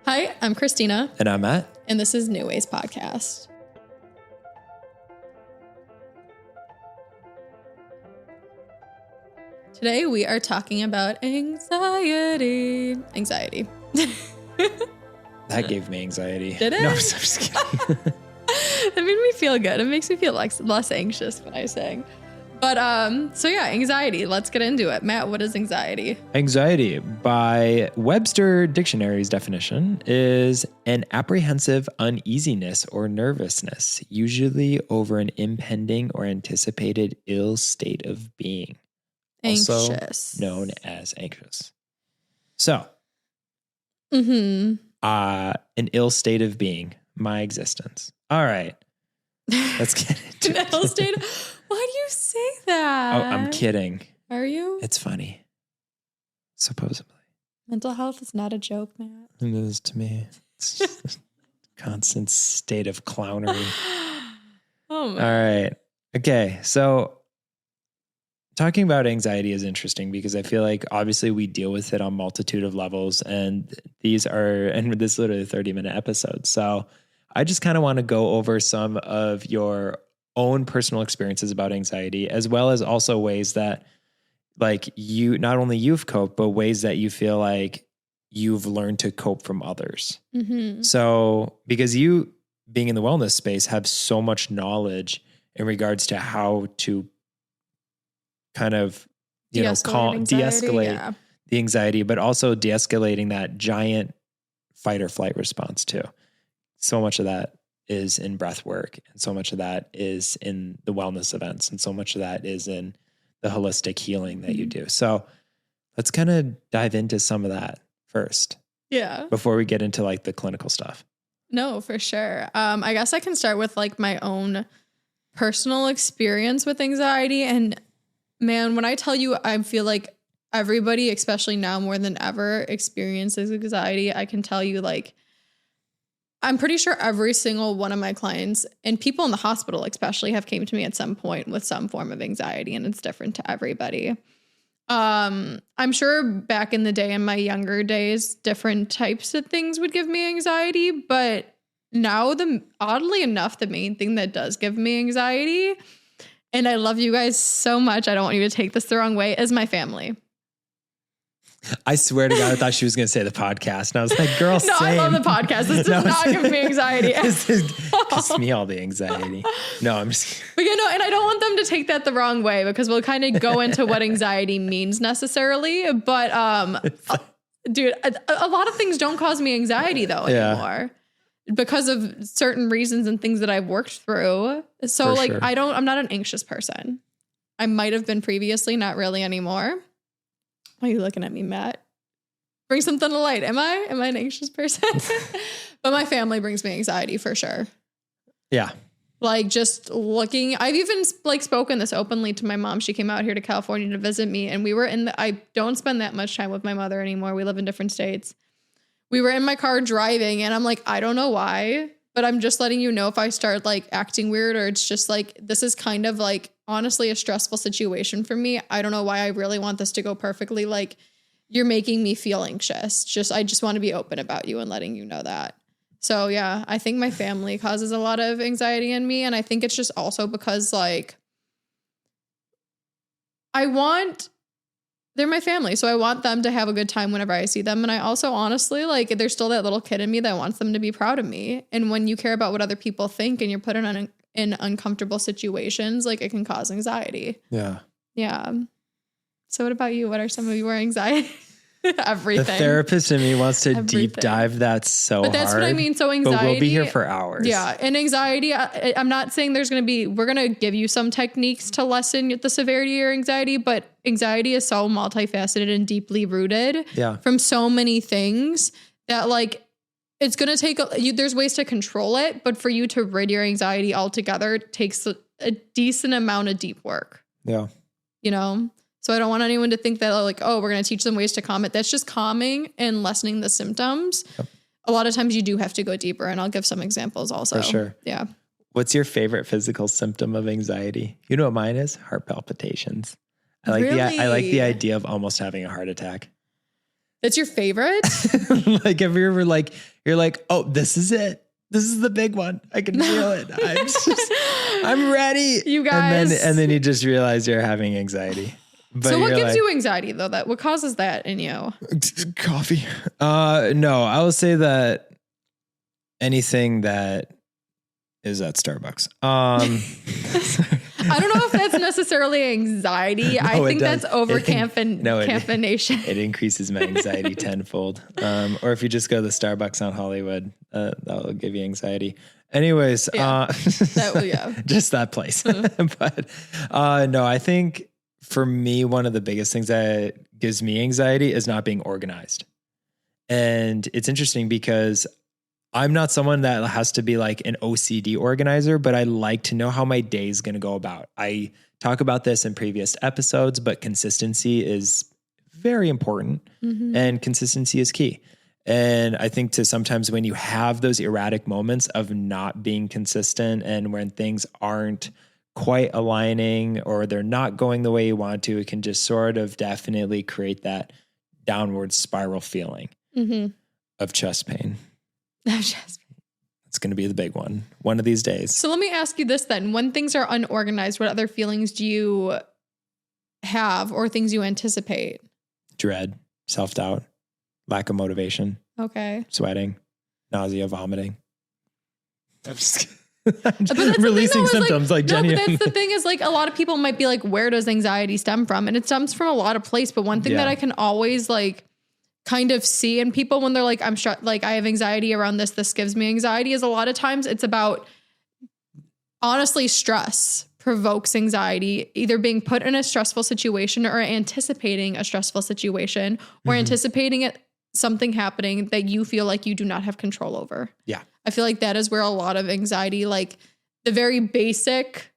Hi, I'm Christina. And I'm Matt. And this is New Ways Podcast. Today we are talking about anxiety. Anxiety. That gave me anxiety. Did it? No, I'm just kidding. That made me feel good. It makes me feel less anxious when I sing. But so yeah, anxiety. Let's get into it. Matt, what is anxiety? Anxiety, by Webster Dictionary's definition, is an apprehensive uneasiness or nervousness, usually over an impending or anticipated ill state of being. Anxious. Also known as anxious. So, Mm-hmm. An ill state of being, my existence. All right. Let's get into An ill state. Why do you say that? Oh, I'm kidding. Are you? It's funny. Supposedly. Mental health is not a joke, Matt. It is to me. It's just a constant state of clownery. Oh my. All right. Okay. So talking about anxiety is interesting because I feel like obviously we deal with it on multitude of levels, and this is literally a 30-minute episode. So I just kind of want to go over some of your own personal experiences about anxiety, as well as also ways that like not only you've coped, but ways that you feel like you've learned to cope from others. Mm-hmm. So because you being in the wellness space have so much knowledge in regards to how to kind of, de-escalate the anxiety, but also de-escalating that giant fight or flight response too. So much of that is in breath work, and so much of that is in the wellness events, and so much of that is in the holistic healing that you do. So let's kind of dive into some of that first. Yeah. Before we get into like the clinical stuff. No, for sure. I guess I can start with like my own personal experience with anxiety. And man, when I tell you, I feel like everybody, especially now more than ever, experiences anxiety. I can tell you, like, I'm pretty sure every single one of my clients and people in the hospital especially have came to me at some point with some form of anxiety, and it's different to everybody. I'm sure back in the day, in my younger days, different types of things would give me anxiety, but now oddly enough, the main thing that does give me anxiety, and I love you guys so much, I don't want you to take this the wrong way, is my family. I swear to God, I thought she was going to say the podcast. And I was like, girl, no, same. I love the podcast. This does not give me anxiety. This gives me all the anxiety. No, I'm just kidding. But and I don't want them to take that the wrong way, because we'll kind of go into what anxiety means necessarily. But dude, a lot of things don't cause me anxiety though anymore because of certain reasons and things that I've worked through. So For sure. I'm not an anxious person. I might have been previously, not really anymore. Why are you looking at me, Matt? Bring something to light. Am I an anxious person? But my family brings me anxiety for sure. Yeah. Like just looking, I've even like spoken this openly to my mom. She came out here to California to visit me, and we were I don't spend that much time with my mother anymore. We live in different states. We were in my car driving, and I'm like, I don't know why, but I'm just letting you know if I start like acting weird, or it's just like, this is kind of like honestly a stressful situation for me. I don't know why I really want this to go perfectly. Like, you're making me feel anxious. I just want to be open about you and letting you know that. So yeah, I think my family causes a lot of anxiety in me. And I think it's just also because like, they're my family. So I want them to have a good time whenever I see them. And I also honestly, like, there's still that little kid in me that wants them to be proud of me. And when you care about what other people think and you're put in uncomfortable situations, like, it can cause anxiety. Yeah. Yeah. So what about you? What are some of your anxiety? Everything. The therapist in me wants to deep dive that so hard. But that's what I mean. So anxiety. But we'll be here for hours. Yeah. And anxiety, I'm not saying we're going to give you some techniques to lessen the severity of your anxiety, but anxiety is so multifaceted and deeply rooted from so many things that like, it's going to take, there's ways to control it, but for you to rid your anxiety altogether takes a decent amount of deep work. Yeah. You know? So I don't want anyone to think that like, oh, we're going to teach them ways to calm it. That's just calming and lessening the symptoms. Yep. A lot of times you do have to go deeper, and I'll give some examples also. For sure. Yeah. What's your favorite physical symptom of anxiety? You know what mine is? Heart palpitations. I like the idea of almost having a heart attack. That's your favorite? Like, have you ever like you're like, oh, this is it. This is the big one. I can feel it. I'm ready. You guys. And then you just realize you're having anxiety. But so what gives you anxiety though? What causes that in you? Coffee. No, I will say that anything that is at Starbucks. I don't know if that's necessarily anxiety. I think that's over caffeination. It increases my anxiety tenfold. Or if you just go to the Starbucks on Hollywood, that'll give you anxiety. Anyways, just that place. But no, I think for me, one of the biggest things that gives me anxiety is not being organized. And it's interesting because I'm not someone that has to be like an OCD organizer, but I like to know how my day is going to go about. I talk about this in previous episodes, but consistency is very important and consistency is key. And I think sometimes when you have those erratic moments of not being consistent and when things aren't quite aligning or they're not going the way you want to, it can just sort of definitely create that downward spiral feeling of chest pain. It's going to be the big one of these days. So let me ask you this then. When things are unorganized, what other feelings do you have or things you anticipate? Dread, self-doubt, lack of motivation. Okay. Sweating, nausea, vomiting. I'm just releasing symptoms like Jenny. No, but that's the thing is like a lot of people might be like, where does anxiety stem from? And it stems from a lot of places. But one thing that I can always like kind of see in people when they're like, I'm like I have anxiety around this gives me anxiety, is a lot of times it's about honestly stress provokes anxiety, either being put in a stressful situation or anticipating a stressful situation or anticipating something happening that you feel like you do not have control over. Yeah. I feel like that is where a lot of anxiety, like the very basic,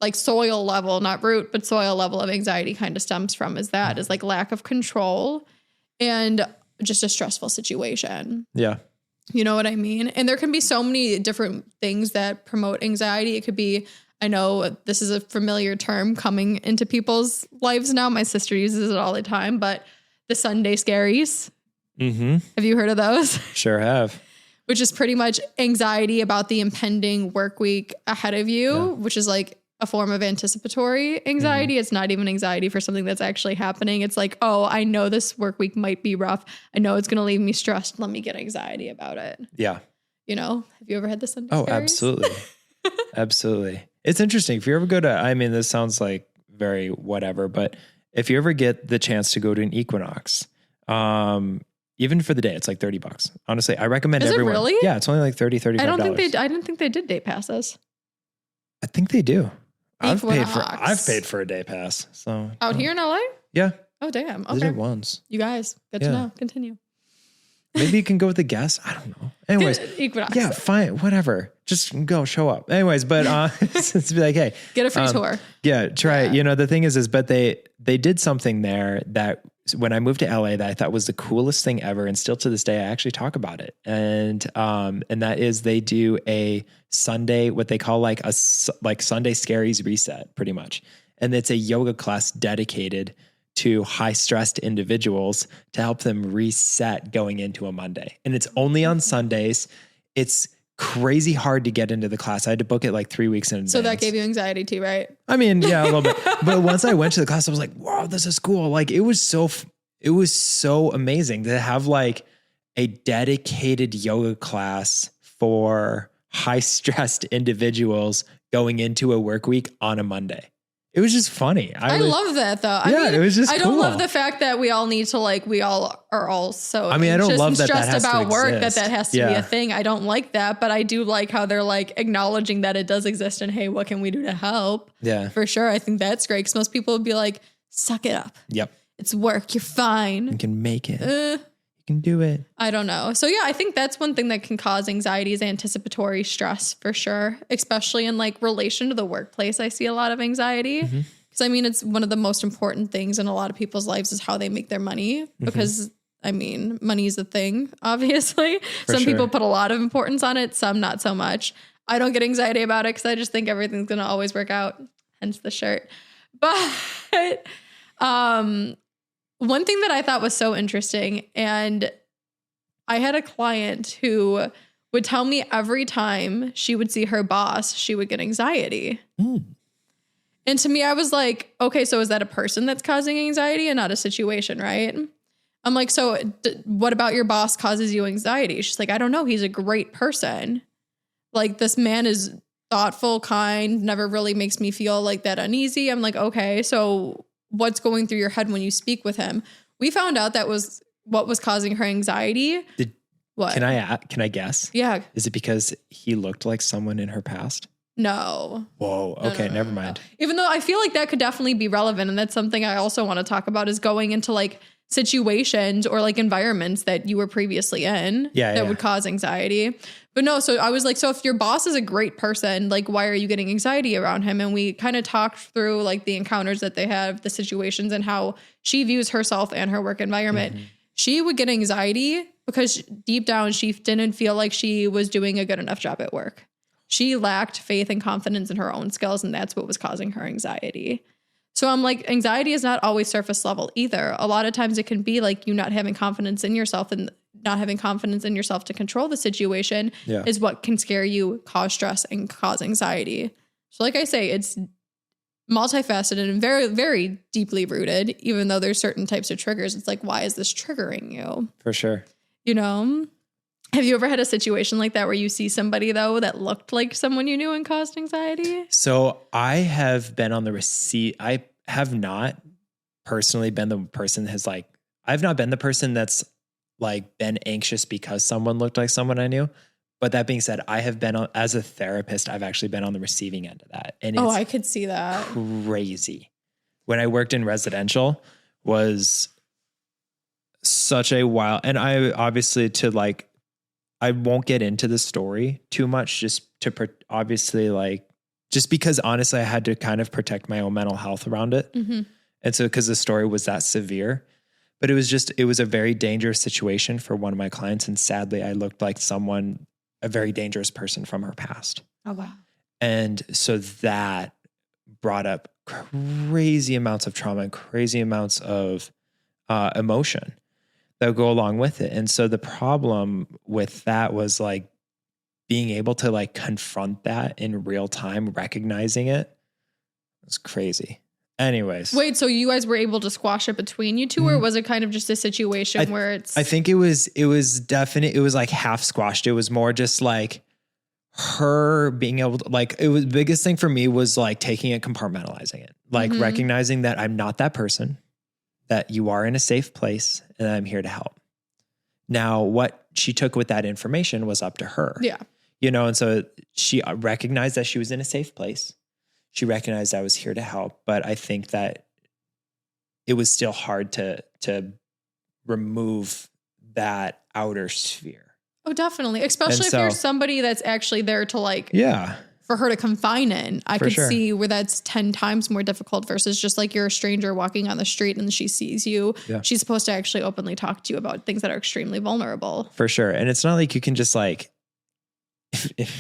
like soil level, not root, but soil level of anxiety kind of stems from is like lack of control and just a stressful situation. Yeah. You know what I mean? And there can be so many different things that promote anxiety. It could be, I know this is a familiar term coming into people's lives now. My sister uses it all the time, but the Sunday scaries. Have you heard of those? Sure have. Which is pretty much anxiety about the impending work week ahead of you, which is like a form of anticipatory anxiety. It's not even anxiety for something that's actually happening. It's like, oh, I know this work week might be rough. I know it's going to leave me stressed. Let me get anxiety about it. Yeah. You know, have you ever had this? Oh, absolutely. Absolutely. It's interesting. If you ever go to, I mean, this sounds like very whatever, but if you ever get the chance to go to an equinox, even for the day, it's like $30. Honestly, I recommend everyone. Really? Yeah, it's only like $35. I didn't think they did day passes. I think they do. I've paid for a day pass. So out here in LA? Yeah. Oh damn. Okay. I did it once. You guys, good to know. Continue. Maybe you can go with the guest. I don't know. Anyways. Equinox. Yeah, fine. Whatever. Just go show up. Anyways, but it's be like, hey. Get a free tour. Yeah, try it. You know, the thing is but they did something there that when I moved to LA that I thought was the coolest thing ever. And still to this day, I actually talk about it. And that is they do a Sunday, what they call like Sunday Scaries reset pretty much. And it's a yoga class dedicated to high stressed individuals to help them reset going into a Monday. And it's only on Sundays. It's crazy hard to get into the class. I had to book it like 3 weeks in advance. So that gave you anxiety too, right? I mean, yeah, a little bit. But once I went to the class, I was like, wow, this is cool. Like it was so amazing to have like a dedicated yoga class for high stressed individuals going into a work week on a Monday. It was just funny. I love that though. I mean, it was just I don't love the fact that we all need to we all are all so I don't love that stressed has about to work exist. that has to be a thing. I don't like that, but I do like how they're like acknowledging that it does exist and hey, what can we do to help? Yeah. For sure. I think that's great because most people would be like, suck it up. Yep. It's work. You're fine. You can make it. You can do it. I don't know. So yeah, I think that's one thing that can cause anxiety is anticipatory stress for sure, especially in like relation to the workplace. I see a lot of anxiety. Because I mean, it's one of the most important things in a lot of people's lives is how they make their money. Because I mean, money is a thing, obviously. Some people put a lot of importance on it, some not so much. I don't get anxiety about it because I just think everything's going to always work out. Hence the shirt. But one thing that I thought was so interesting, and I had a client who would tell me every time she would see her boss, she would get anxiety. And to me, I was like, okay, so is that a person that's causing anxiety and not a situation, right? I'm like, so what about your boss causes you anxiety? She's like, I don't know. He's a great person. Like, this man is thoughtful, kind, never really makes me feel like that uneasy. I'm like, okay, so what's going through your head when you speak with him? We found out that was what was causing her anxiety. What? Can I guess? Yeah. Is it because he looked like someone in her past? No. Whoa. Okay. No, never mind. Even though I feel like that could definitely be relevant. And that's something I also want to talk about, is going into like situations or like environments that you were previously in that would cause anxiety. But no, so I was like, so if your boss is a great person, like, why are you getting anxiety around him? And we kind of talked through like the encounters that they have, the situations, and how she views herself and her work environment. She would get anxiety because deep down, she didn't feel like she was doing a good enough job at work. She lacked faith and confidence in her own skills, and that's what was causing her anxiety. So I'm like, anxiety is not always surface level either. A lot of times it can be like you not having confidence in yourself, and not having confidence in yourself to control the situation is what can scare you, cause stress, and cause anxiety. So like I say, it's multifaceted and very, very deeply rooted, even though there's certain types of triggers. It's like, why is this triggering you? For sure. You know? Have you ever had a situation like that where you see somebody, though, that looked like someone you knew and caused anxiety? So I have been on the receipt. I have not personally been the person I've not been the person that's like been anxious because someone looked like someone I knew. But that being said, I have been as a therapist, I've actually been on the receiving end of that. And it's I could see that. Crazy. When I worked in residential was such a wild, and I obviously I won't get into the story too much, just because honestly, I had to kind of protect my own mental health around it. And so, because the story was that severe, but it was a very dangerous situation for one of my clients. And sadly, I looked like a very dangerous person from her past. Oh, wow. And so that brought up crazy amounts of trauma and crazy amounts of emotion that go along with it. And so the problem with that was like being able to like confront that in real time, recognizing it was crazy. Anyways. Wait, so you guys were able to squash it between you two, or was it kind of just a situation where it's... I think it was definite. It was like half squashed. It was more just like her being able to the biggest thing for me was like taking it, compartmentalizing it, like recognizing that I'm not that person, that you are in a safe place, and I'm here to help. Now, what she took with that information was up to her. Yeah. You know, and so she recognized that she was in a safe place. She recognized I was here to help, but I think that it was still hard to remove that outer sphere. Oh, definitely. Especially if you're somebody that's actually there to like... Yeah. For her to confine in, I could see where that's 10 times more difficult versus just like you're a stranger walking on the street and she sees you. Yeah. She's supposed to actually openly talk to you about things that are extremely vulnerable. For sure. And it's not like you can just like,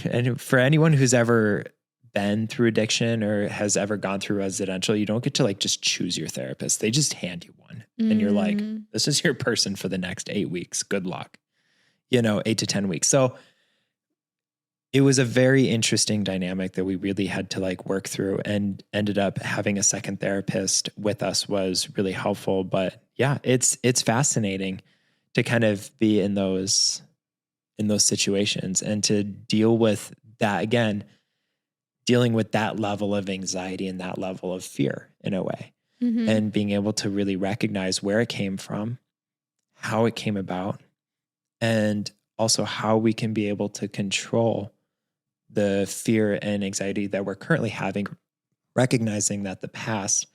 and for anyone who's ever been through addiction or has ever gone through residential, you don't get to like just choose your therapist. They just hand you one and you're like, this is your person for the next 8 weeks. Good luck. 8 to 10 weeks. So it was a very interesting dynamic that we really had to like work through, and ended up having a second therapist with us was really helpful. But yeah, it's fascinating to kind of be in those situations and to deal with that again, dealing with that level of anxiety and that level of fear in a way, and being able to really recognize where it came from, how it came about, and also how we can be able to control the fear and anxiety that we're currently having, recognizing that the past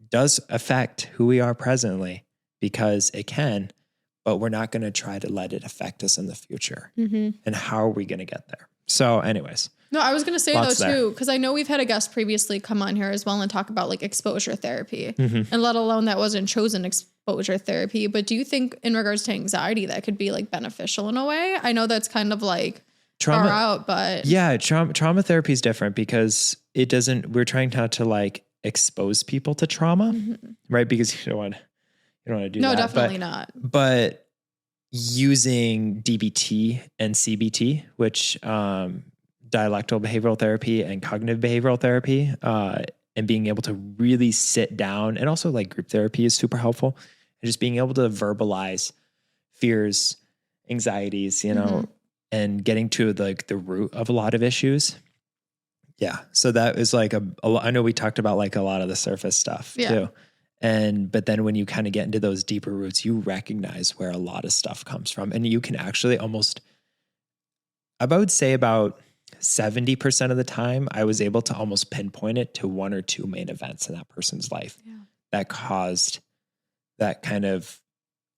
does affect who we are presently, because it can, but we're not going to try to let it affect us in the future. And how are we going to get there? So anyways. No, I was going to say though too, because I know we've had a guest previously come on here as well and talk about like exposure therapy, and let alone that wasn't chosen exposure therapy. But do you think in regards to anxiety that could be like beneficial in a way? I know that's kind of like trauma far out, but yeah, trauma therapy is different because we're trying not to like expose people to trauma, right? Because you don't want to do that. No, definitely not. But using DBT and CBT, which dialectical behavioral therapy and cognitive behavioral therapy, and being able to really sit down, and also like group therapy is super helpful, and just being able to verbalize fears, anxieties, and getting to like the root of a lot of issues. Yeah. So that is like I know we talked about like a lot of the surface stuff too. But then when you kind of get into those deeper roots, you recognize where a lot of stuff comes from, and you can actually almost, I would say about 70% of the time, I was able to almost pinpoint it to one or two main events in that person's life that caused that kind of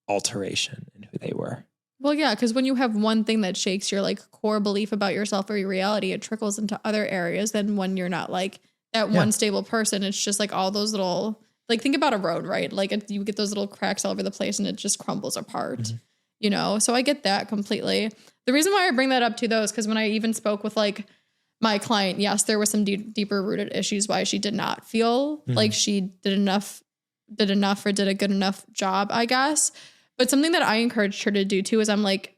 alteration in who they were. Well, yeah, because when you have one thing that shakes your like core belief about yourself or your reality, it trickles into other areas. Then when you're not like that one stable person, it's just like all those little, like think about a road, right? Like you get those little cracks all over the place and it just crumbles apart, So I get that completely. The reason why I bring that up too, though, is because when I even spoke with like my client, yes, there were some deeper rooted issues why she did not feel like she did enough or did a good enough job, I guess. But something that I encouraged her to do too is I'm like,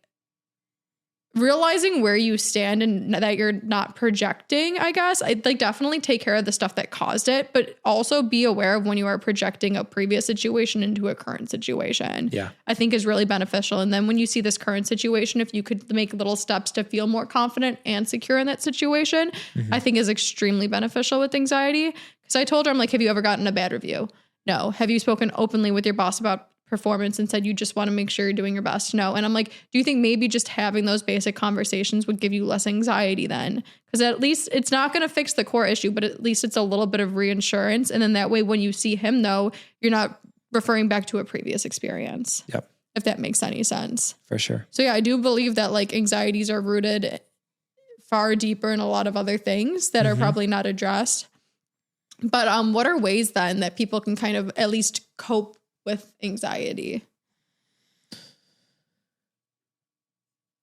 realizing where you stand and that you're not projecting, I guess. I'd like definitely take care of the stuff that caused it, but also be aware of when you are projecting a previous situation into a current situation. Yeah. I think is really beneficial. And then when you see this current situation, if you could make little steps to feel more confident and secure in that situation, I think is extremely beneficial with anxiety. Because I told her, I'm like, have you ever gotten a bad review? No. Have you spoken openly with your boss about performance and said you just want to make sure you're doing your best? No. And I'm like, do you think maybe just having those basic conversations would give you less anxiety then? Because at least it's not going to fix the core issue, but at least it's a little bit of reinsurance. And then that way, when you see him, though, you're not referring back to a previous experience. Yep. If that makes any sense. For sure. So yeah, I do believe that like anxieties are rooted far deeper in a lot of other things that are probably not addressed. But what are ways then that people can kind of at least cope with anxiety?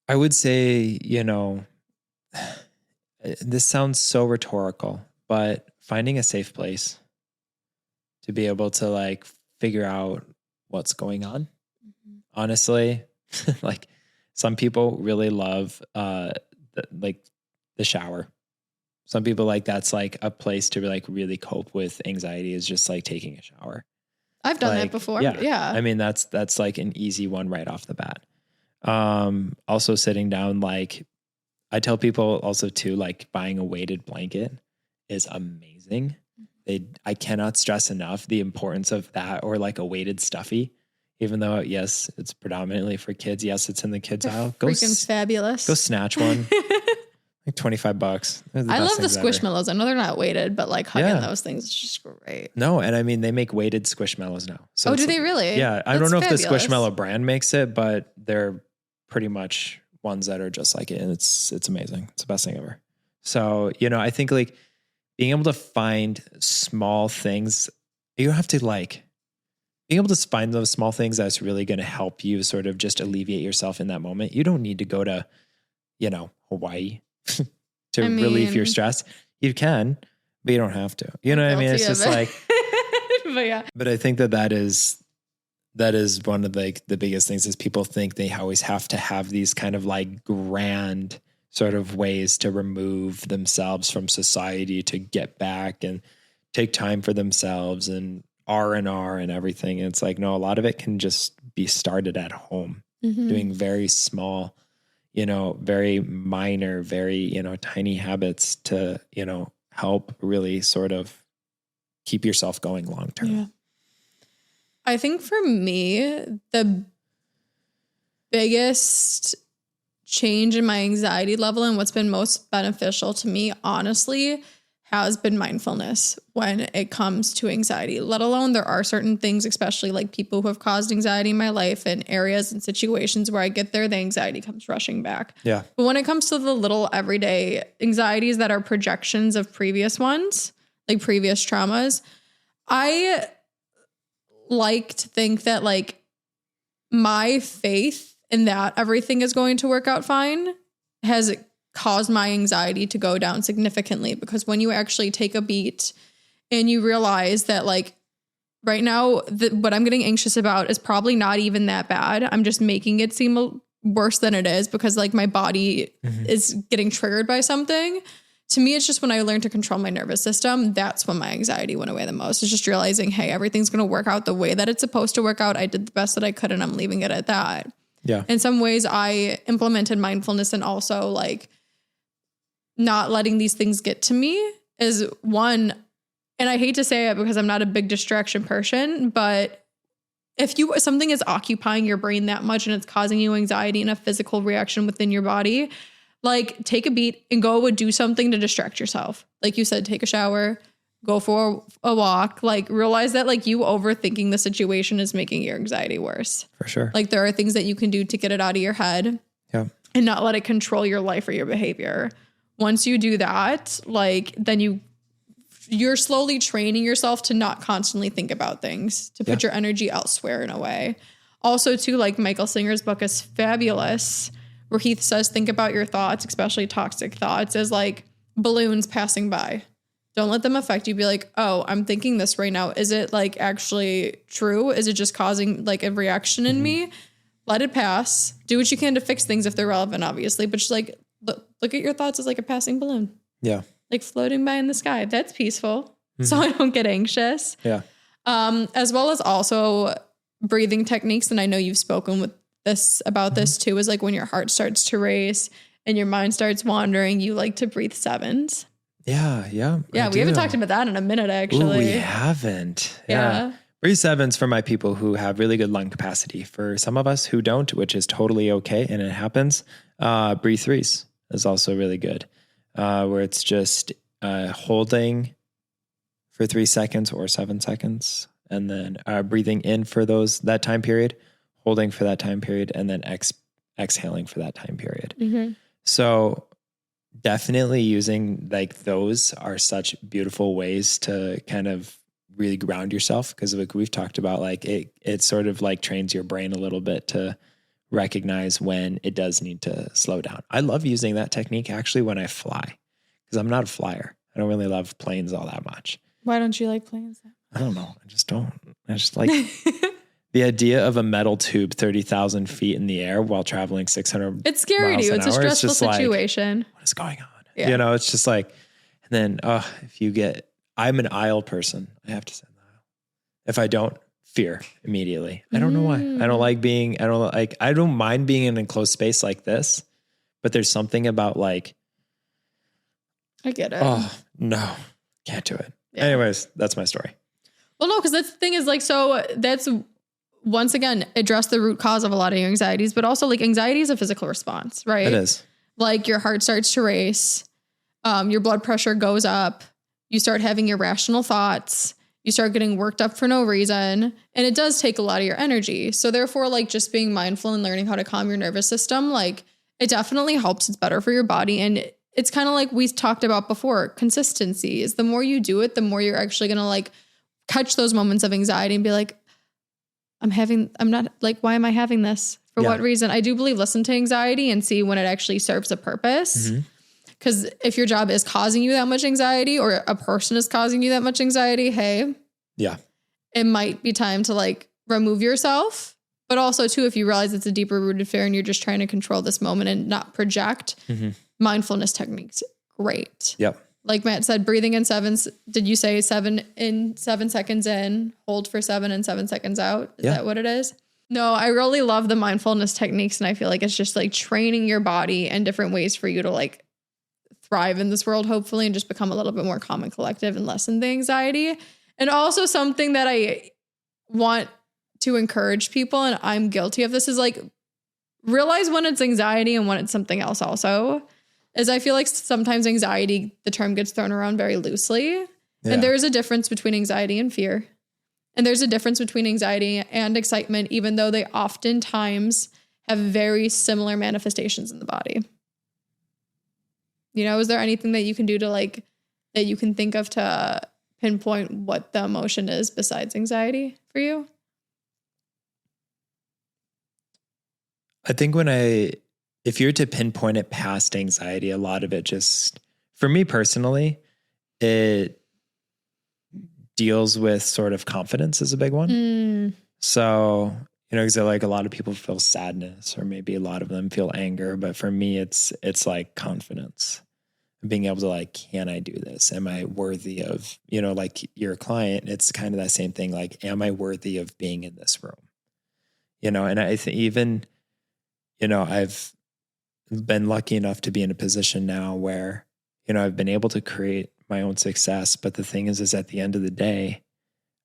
I would say, this sounds so rhetorical, but finding a safe place to be able to like figure out what's going on. Honestly, like some people really love the shower. Some people like that's like a place to like really cope with anxiety, is just like taking a shower. I've done that before. Yeah. I mean, that's like an easy one right off the bat. Also sitting down, like I tell people also too, like buying a weighted blanket is amazing. I cannot stress enough the importance of that, or like a weighted stuffy, even though yes, it's predominantly for kids. Yes, it's in the kids aisle. Freaking fabulous. Go snatch one. Like $25. I love the Squishmallows. I know they're not weighted, but like hugging those things is just great. No, and I mean they make weighted Squishmallows now. So do they really? Yeah, I don't know if the Squishmallow brand makes it, but they're pretty much ones that are just like it, and it's amazing. It's the best thing ever. So I think like being able to find small things, you don't have to like being able to find those small things that's really going to help you sort of just alleviate yourself in that moment. You don't need to go to Hawaii to relieve your stress. You can, but you don't have to. You know what I mean? It's just like, but I think that is one of the biggest things is people think they always have to have these kind of like grand sort of ways to remove themselves from society, to get back and take time for themselves and R&R and everything. And it's like, no, a lot of it can just be started at home, doing very small, very minor, very, tiny habits to, help really sort of keep yourself going long term. Yeah. I think for me, the biggest change in my anxiety level and what's been most beneficial to me, honestly, has been mindfulness when it comes to anxiety. Let alone there are certain things, especially like people who have caused anxiety in my life and areas and situations where I get there, the anxiety comes rushing back. Yeah. But when it comes to the little everyday anxieties that are projections of previous ones, like previous traumas, I like to think that like my faith in that everything is going to work out fine has caused my anxiety to go down significantly, because when you actually take a beat and you realize that like right now, what I'm getting anxious about is probably not even that bad. I'm just making it seem worse than it is because like my body is getting triggered by something. To me, it's just when I learned to control my nervous system, that's when my anxiety went away the most. It's just realizing, hey, everything's going to work out the way that it's supposed to work out. I did the best that I could and I'm leaving it at that. Yeah. In some ways, I implemented mindfulness and also like not letting these things get to me is one. And I hate to say it because I'm not a big distraction person, but if something is occupying your brain that much and it's causing you anxiety and a physical reaction within your body, like take a beat and go and do something to distract yourself. Like you said, take a shower, go for a walk, like realize that like you overthinking the situation is making your anxiety worse. For sure. Like there are things that you can do to get it out of your head and not let it control your life or your behavior. Once you do that, like then you're slowly training yourself to not constantly think about things, to put your energy elsewhere in a way. Also, too, like Michael Singer's book is fabulous, where he says, think about your thoughts, especially toxic thoughts, as like balloons passing by. Don't let them affect you. Be like, oh, I'm thinking this right now. Is it like actually true? Is it just causing like a reaction in me? Let it pass. Do what you can to fix things if they're relevant, obviously. But just like look at your thoughts as like a passing balloon. Yeah. Like floating by in the sky. That's peaceful. So I don't get anxious. Yeah. As well as also breathing techniques. And I know you've spoken with about this too, is like when your heart starts to race and your mind starts wandering, you like to breathe sevens. Yeah. Yeah. Yeah. We haven't talked about that in a minute, actually. Ooh, we haven't. Yeah. Breathe sevens for my people who have really good lung capacity. For some of us who don't, which is totally okay. And it happens. Breathe threes is also really good. Where it's just holding for 3 seconds or 7 seconds, and then breathing in for that time period, holding for that time period, and then exhaling for that time period. So definitely using like those are such beautiful ways to kind of really ground yourself, because like we've talked about, like it sort of like trains your brain a little bit to recognize when it does need to slow down. I love using that technique actually when I fly, because I'm not a flyer. I don't really love planes all that much. Why don't you like planes? I don't know. I just don't. I just like the idea of a metal tube 30,000 feet in the air while traveling 600. It's scary to you. It's a stressful situation. Like, what is going on? Yeah. You know, it's just like, and then I'm an aisle person. I have to sit in the aisle. If I don't, fear immediately. I don't know why. I don't mind being in an enclosed space like this, but there's something about like, I get it. Oh no, can't do it. Yeah. Anyways, that's my story. Well, no, because that's the thing is like, so that's once again, address the root cause of a lot of your anxieties, but also like anxiety is a physical response, right? It is. Like your heart starts to race, your blood pressure goes up, you start having irrational thoughts, you start getting worked up for no reason, and it does take a lot of your energy. So therefore, like just being mindful and learning how to calm your nervous system, like it definitely helps. It's better for your body. And it's kind of like we talked about before, consistency is the more you do it, the more you're actually going to like catch those moments of anxiety and be like, why am I having this? For what reason? I do believe listen to anxiety and see when it actually serves a purpose. Because if your job is causing you that much anxiety, or a person is causing you that much anxiety, hey, it might be time to like remove yourself. But also too, if you realize it's a deeper rooted fear and you're just trying to control this moment and not project, mindfulness techniques, great. Yep. Like Matt said, breathing in sevens. Did you say 7 in, 7 seconds in, hold for 7 and 7 seconds out? Is that what it is? No, I really love the mindfulness techniques. And I feel like it's just like training your body and different ways for you to like thrive in this world, hopefully, and just become a little bit more calm and collective and lessen the anxiety. And also something that I want to encourage people, and I'm guilty of this, is like realize when it's anxiety and when it's something else also. Is I feel like sometimes anxiety, the term gets thrown around very loosely. Yeah. And there is a difference between anxiety and fear. And there's a difference between anxiety and excitement, even though they oftentimes have very similar manifestations in the body. You know, is there anything that you can do to like, that you can think of to pinpoint what the emotion is besides anxiety for you? I think if you're to pinpoint it past anxiety, a lot of it just, for me personally, it deals with sort of confidence is a big one. So, because like a lot of people feel sadness, or maybe a lot of them feel anger, but for me, it's like confidence, being able to like, can I do this? Am I worthy of, like your client? It's kind of that same thing. Like, am I worthy of being in this room? And I think even, I've been lucky enough to be in a position now where, I've been able to create my own success. But the thing is at the end of the day,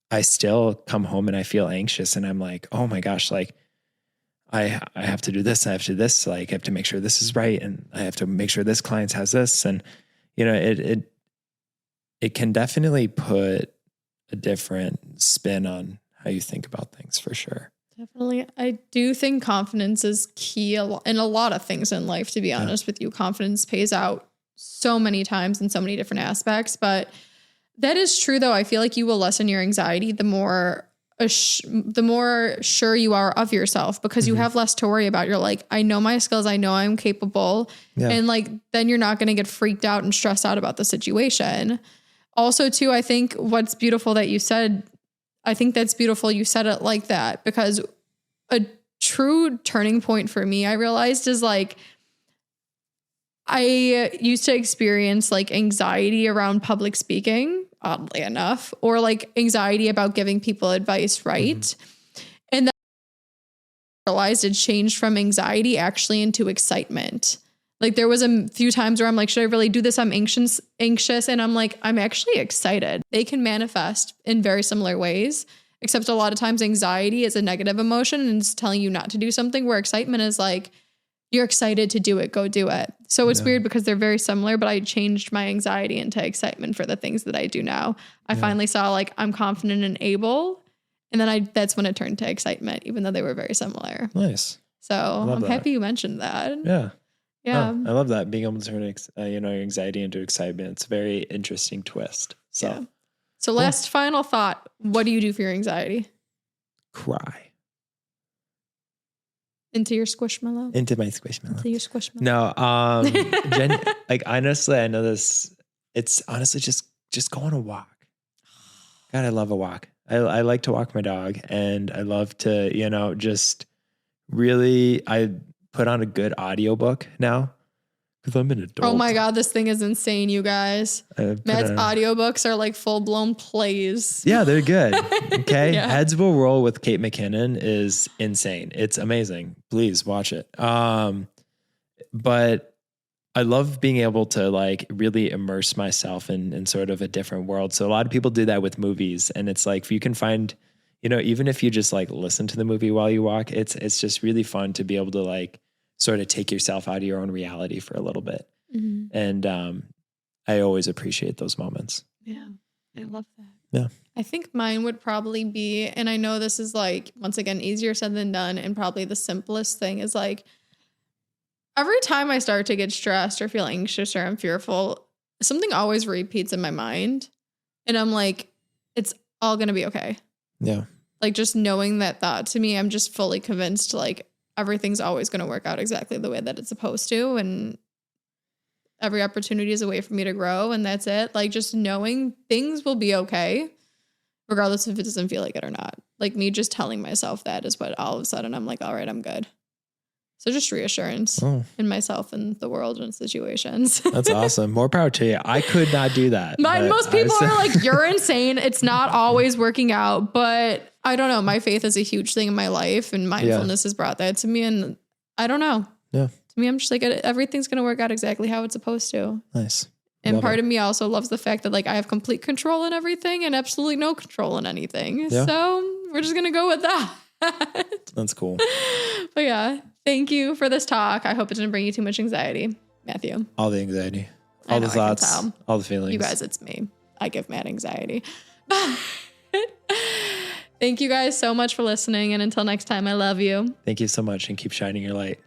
I still come home and I feel anxious, and I'm like, oh my gosh, like I have to do this. I have to do this. Like I have to make sure this is right. And I have to make sure this client has this. And, it can definitely put a different spin on how you think about things, for sure. Definitely. I do think confidence is key in a lot of things in life, to be honest with you. Confidence pays out so many times in so many different aspects, but that is true though. I feel like you will lessen your anxiety the more sure you are of yourself, because you have less to worry about. You're like, I know my skills. I know I'm capable. And like, then you're not going to get freaked out and stressed out about the situation. Also too, I think what's beautiful that you said, I think that's beautiful you said it like that, because a true turning point for me, I realized, is like, I used to experience like anxiety around public speaking, oddly enough, or like anxiety about giving people advice, right? And then I realized it changed from anxiety actually into excitement. Like there was a few times where I'm like, should I really do this? I'm anxious. And I'm like, I'm actually excited. They can manifest in very similar ways, except a lot of times anxiety is a negative emotion and it's telling you not to do something, where excitement is like, you're excited to do it, go do it. So it's weird because they're very similar, but I changed my anxiety into excitement for the things that I do now. I finally saw like, I'm confident and able. And then that's when it turned to excitement, even though they were very similar. Nice. So I'm happy you mentioned that. Yeah. Yeah. Oh, I love that. Being able to turn, anxiety into excitement. It's a very interesting twist. So, So last final thought, what do you do for your anxiety? Cry. Into your squishmallow? Into my squishmallow. Into your squishmallow. No, like honestly, I know this. It's honestly just go on a walk. God, I love a walk. I like to walk my dog, and I love to, just really, I put on a good audiobook now because I'm an adult. Oh my God, this thing is insane, you guys. Matt's audiobooks are like full-blown plays. Yeah, they're good. Okay. Heads Will Roll with Kate McKinnon is insane. It's amazing. Please watch it. But I love being able to like really immerse myself in sort of a different world. So a lot of people do that with movies, and it's like, if you can find, even if you just like listen to the movie while you walk, it's just really fun to be able to like sort of take yourself out of your own reality for a little bit. And I always appreciate those moments. Yeah, I love that. Yeah. I think mine would probably be, and I know this is like, once again, easier said than done, and probably the simplest thing is like, every time I start to get stressed or feel anxious or I'm fearful, something always repeats in my mind. And I'm like, it's all going to be okay. Yeah. Like just knowing that thought, to me, I'm just fully convinced like everything's always going to work out exactly the way that it's supposed to. And every opportunity is a way for me to grow. And that's it. Like just knowing things will be okay, regardless if it doesn't feel like it or not. Like me just telling myself that is what all of a sudden I'm like, all right, I'm good. So just reassurance in myself and the world and situations. That's awesome. More power to you. I could not do that. Most people are like, you're insane. It's not always working out. But I don't know. My faith is a huge thing in my life, and mindfulness has brought that to me. And I don't know. Yeah. To me, I'm just like, everything's going to work out exactly how it's supposed to. Nice. And part of me also loves the fact that like I have complete control in everything and absolutely no control in anything. Yeah. So we're just going to go with that. That's cool. But yeah, thank you for this talk. I hope it didn't bring you too much anxiety, Matthew. All the anxiety, all the thoughts, all the feelings. You guys, it's me. I give Matt anxiety. Thank you guys so much for listening. And until next time, I love you. Thank you so much, and keep shining your light.